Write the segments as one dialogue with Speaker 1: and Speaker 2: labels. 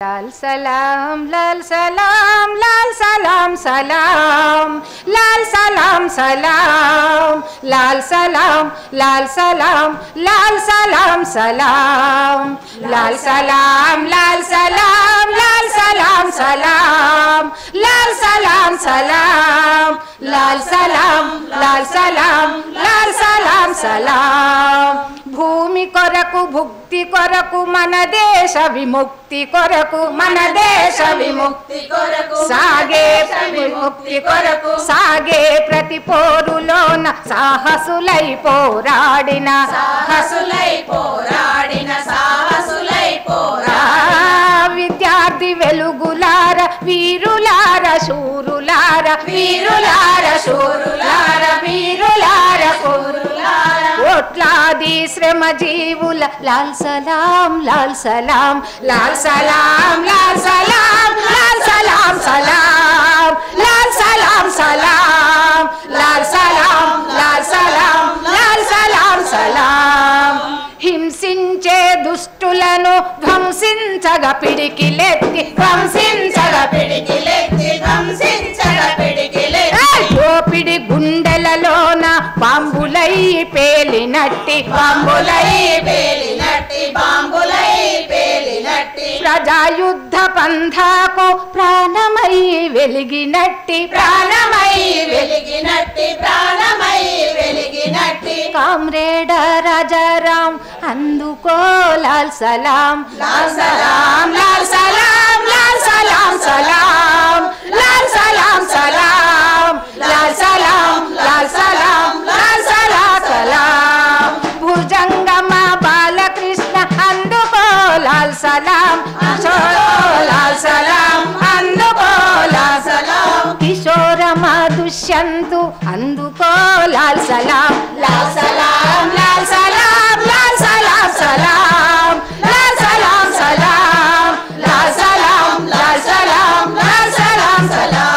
Speaker 1: लाल सलाम लाल सलाम लाल सलाम सलाम लाल सलाम सलाम लाल सलाम लाल सलाम लाल सलाम सलाम लाल सलाम लाल सलाम लाल सलाम सलाम लाल सलाम सलाम लाल सलाम लाल सलाम लाल सलाम सलाम भूमि कोरकु भुक्ति कोरकु मन देश विमुक्ति कोरकु मन देश विमुक्ति कोरकु सागे विमुक्ति कोरकु सागे प्रति पोरुलोन साहसुलै पोराडिन विद्यार्थी वेलुगुलार वीरुलार शूरुलार वीरुलार शूरुलार वीरुलार शूरुलार कोట్లాది శ్రమ జీవుల లాల్ సలాం లాల్ సలాం లాల్ సలాం లాల్ సలాం లాల్ సలాం సలాం లాల్ సలాం సలాం లాల్ సలాం లాల్ సలాం లాల్ సలాం సలాం హింసించే దుష్టులను ధ్వంసించగా పిడికిలెత్తి ధ్వంసించగా పిడికిలెత్తి ధ్వంసించగా పిడికిలెత్తి దోపిడి గుండెలలోన బాంబులై పేలినట్టి బాంబులై పేలినట్టి బాంబులై పేలినట్టి ప్రజాయుద్ధ పంథాకు ప్రాణమై వెలిగినట్టి ప్రాణమై వెలిగినట్టి ప్రాణమై వెలిగినట్టి కామ్రేడ్ రాజారాం అందుకో లాల్ సలాం లాల్ సలాం లాల్ సలాం లాల్ సలాం సలాం లాల్ సలాం సలాం లాల్ సలాం లాల్ సలాం లాల్ సలాం సలాం భుజంగమ బాలకృష్ణ అందుకో లాల్ సలాం లాల్ సలాం అందుకో లాల్ సలాం కిషోరమ దుష్యంతు అందుకో లాల్ సలాం లాల్ సలాం లాల్ సలాం లాల్ సలాం సలాం లాల్ సలాం సలాం లాల్ సలాం లాల్ సలాం లాల్ సలాం సలాం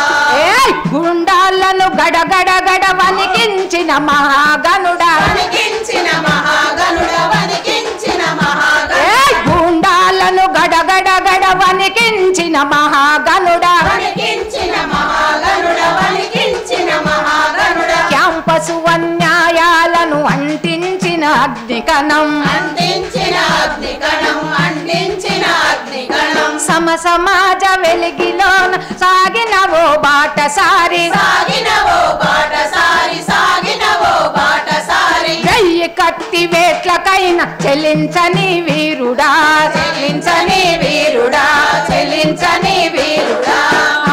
Speaker 1: ఏయ్ గుండాలను గడగడ గడ వణికించిన మహాగణుడా వణికించిన మహాగణుడా వణికించిన మహాగణుడా ఏయ్ గుండాలను గడగడ గడ వణికించిన మహాగణుడా వణికించిన మహాగణుడా వణికించిన మహాగణుడా క్యాంపసు అన్యాయాలను అంటించిన అగ్నికణం అంటించిన అగ్నికణం అంటించిన అగ్నికణం సమ సమాజ వెలిగిలోన సాగినవో బాటసారి సాగినవో బాటసారి సాగినవో బాటసారి గయ్య కత్తి వేట్లకైనా చెల్లించని వీరుడా చెల్లించని వీరుడా చెల్లించని వీరుడా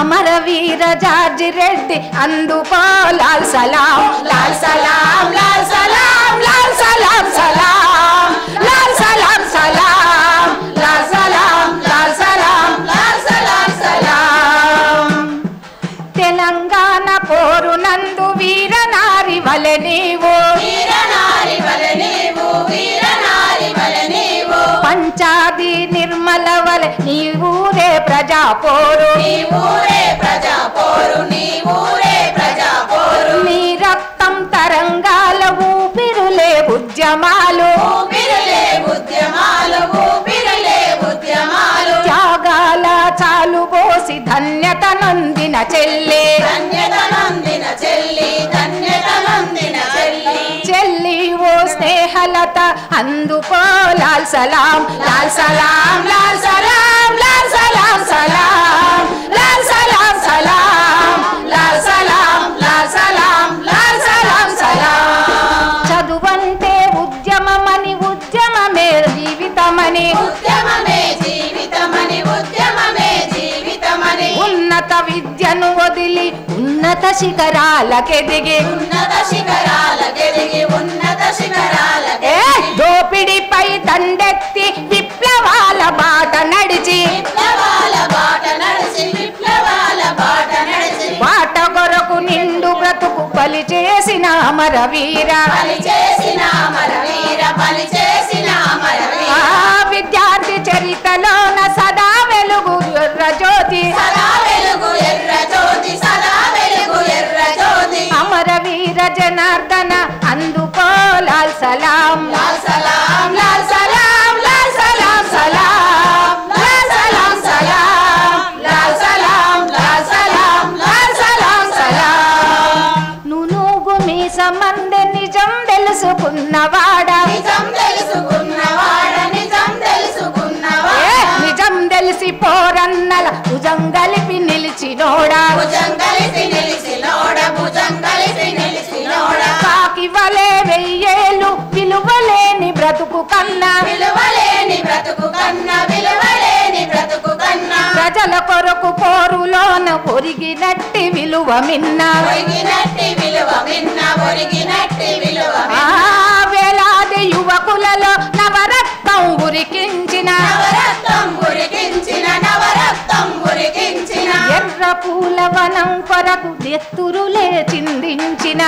Speaker 1: అమర వీర జార్జి రెడ్డి అందుకో లాల్ సలాం లాల్ సలాం లాల్ సలాం లాల్ సలాం సలాం లాల్ సలాం సలాం లాల్ సలాం లాల్ సలాం లాల్ సలాం సలాం తెలంగాణ పోరునందు వీరనారి వలె నీవు వీరనారి వలె నీవు వీరనారి వలె నీవు పంచాది నిర్మల వలె నీవూరే ప్రజా పోరు నీవూరే ప్రజా పోరు నీవూరే ప్రజా పోరు నీ రక్తం తరంగాల ఊపిరులే ఉద్యమాలు ఊపిరులే ఉద్యమాలు ఊపిరులే ఉద్యమాలు త్యాగాల చాలు పోసి ధన్యత నొందిన చెల్లి ధన్యత నొందిన చెల్లి ధన్యత నొందిన చెల్లి చెల్లి ఓ స్నేహలత అందుకో లాల్ సలాం లాల్ సలాం లాల్ సలాం లాల్ సలాం సలాం లాల్ సలాం సలాం లాల్ సలాం లాల్ సలాం లాల్ సలాం సలాం చదువంటే ఉద్యమమని ఉద్యమమే జీవితమని ఉద్యమమే జీవితమని ఉద్యమమే జీవితమని ఉన్నత విద్యను వదిలి ఉన్నత శిఖరాలకెదిగి ఉన్నత శిఖరాలకెదిగి ఉన్నత శిఖరాలకె దోపిడిపై దండెత్తి విప్లవాల బాట నడిచి విప్లవాల బాట నడిచి విప్లవాల బాట నడిచి బాట కొరకు నిండు బ్రతుకు బలి చేసిన అమర వీర బలి చేసిన అమర వీర బలి చేసిన అమర వీర విద్యార్థి చరితలోన సదా వెలుగు ఎర్ర జ్యోతి సదా వెలుగు ఎర్ర జ్యోతి సదా వెలుగు ఎర్ర జ్యోతి అమర వీర జనార్దన అందుకో లాల్ సలాం లాల్ సలాం లాల్ సలాం లాల్ సలాం సలాం లాల్ సలాం సలాం కలిసి పోరన్నల భుజంగలిపి నిలిచినోడా కాకి వలే వెయ్యేలు విలువలేని బ్రతుకు కన్నా ప్రజల కొరకు పోరులోన ఒరిగినట్టి విలువ మిన్న వేలాది యువకులలో నవరత్నం ఉరికించిన ఎర్ర పూల వనం కొరకు నెత్తురులే చిందించిన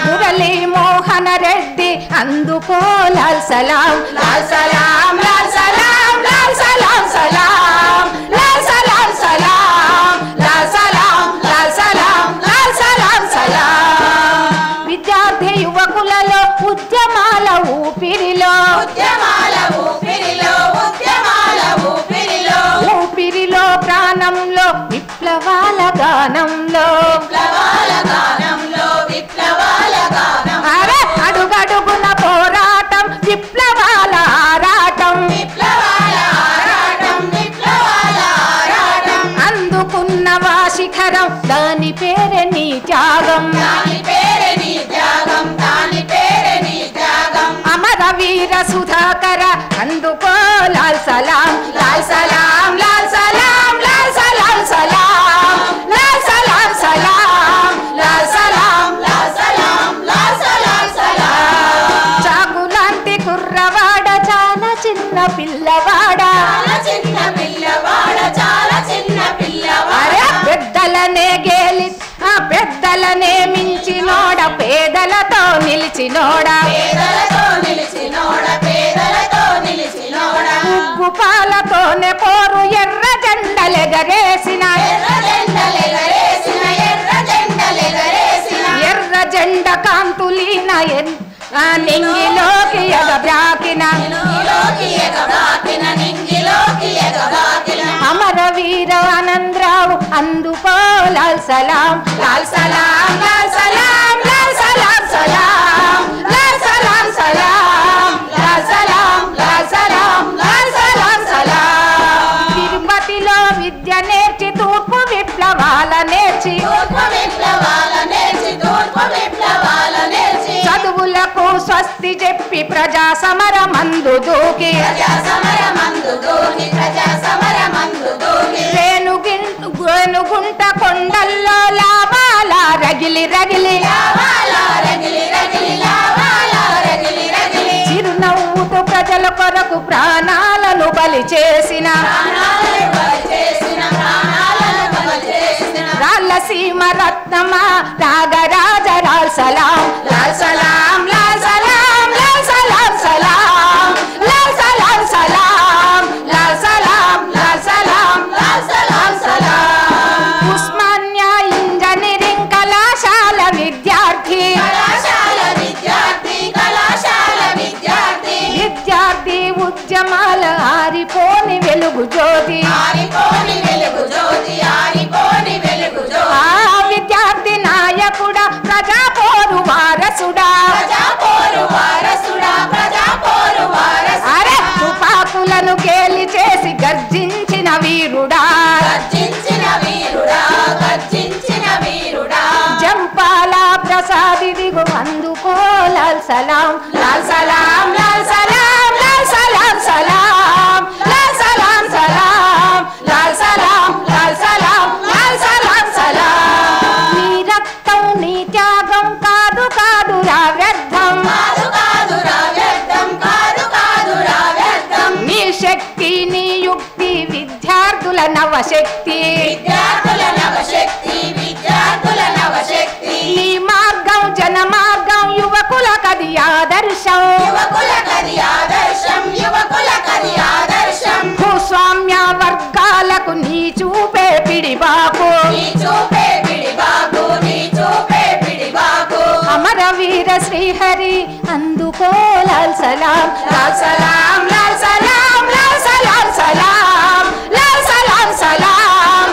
Speaker 1: మురళీ మోహన రెడ్డి అందుకో లాల్ సలాం లాల్ సలాం లాల్ సలాం లాల్ సలాం సలాం లాల్ సలాం సలాం లాల్ సలాం లాల్ సలాం లాల్ సలాం సలాం విద్యార్థి యువకులలో ఉద్యమాల ఊపిరిలో ఊపిరిలో ప్రాణంలో విప్లవాల గానంలో అడుగడుగున పోరాటం విప్లవాల ఆరాటం అందుకున్న వాశిఖరం దాని పేరే నీ త్యాగం అమర వీర సుధాకర అందుకో లాల్ సలాం లాల్ సలాం లాల్ సలాం లాల్ సలాం సలాం లాల్ సలాం సలాం లాల్ సలాం లాల్ సలాం లాల్ సలాం సలాం చాకులాంటి కుర్రవాడ చాలా చిన్న పిల్లవాడ పెద్దలనే గేలి పెద్దలనే మించినోడ పేదలతో నిలిచినోడా ఉగ్గుపాలతోనే పోరు ఎర్ర జెండలెగరేసిన ఎర్ర జెండ కాంతులీన నింగిలోకి ఎగబ్రాకిన అమరవీర ఆనందరావు అందుకో లాల్ సలాం లాల్ సలాం లాల్ సలాం లాల్ సలాం సలాం లాల్ సలాం సలాం లాల్ సలాం లాల్ సలాం లాల్ సలాం సలాం తిరుపతిలో విద్య నేర్చి తూర్పు విప్లవాల నేర్చి చదువులకు స్వస్తి చెప్పి ప్రజా సమరమందు దూకి రేణుగుంట కొండల్లో లావాల రగిలి రగిలి చిరునవ్వుతో ప్రజల కొరకు ప్రాణాలను బలి చేసిన రాళ్ళసీమ రత్నమా నాగరాజ లాల్ సలాం లాల్ సలాం లాల్ సలాం లాల్ సలాం సలాం లాల్ సలాం సలాం లాల్ సలాం లాల్ సలాం లాల్ సలాం సలాం ఉస్మానియా ఇంజనీరింగ్ కళాశాల విద్యార్థి విద్యార్థి ఉద్యమాల ఆరిపోని వెలుగు జ్యోతి విద్యార్థి నాయకుడా ప్రజా పోరు వారసుడా అరే తుపాకులను గేలి చేసి గర్జించిన వీరుడా జంపాల ప్రసాదిదిగు అందుకో లాల్ సలాం లాల్ సలాం లాల్ సలాం లాల్ సలాం సలాం లాల్ సలాం సలాం లాల్ సలాం లాల్ సలాం లాల్ సలాం సలాం నీ రక్తం నీ త్యాగం కాదు కాదురా వ్యర్థం నీ శక్తి నీ యుక్తి విద్యార్థుల నవశక్తి నీ మార్గం జన మార్గం యువకుల కది ఆదర్శం భూస్వామ్య వర్గాలకు నీ చూపే పిడిబాకు అమరవీర శ్రీహరి అందుకో లాల్ సలాం లాల్ సలాం లాల్ సలాం లాల్ సలాం సలాం లాల్ సలాం సలాం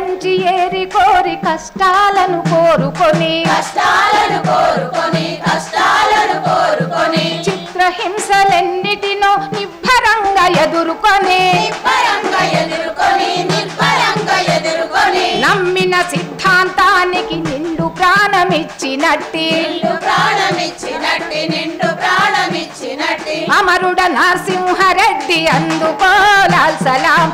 Speaker 1: నుంచి ఏరి కోరి కష్టాలను కోరుకొని చిత్రహింసలెన్నిటినో నిబ్బరంగా ఎదుర్కొని నమ్మిన సిద్ధాంతానికి నిండు ప్రాణమిచ్చినట్టి అమరుడ నరసింహారెడ్డి అందుకో లాల్ సలాం.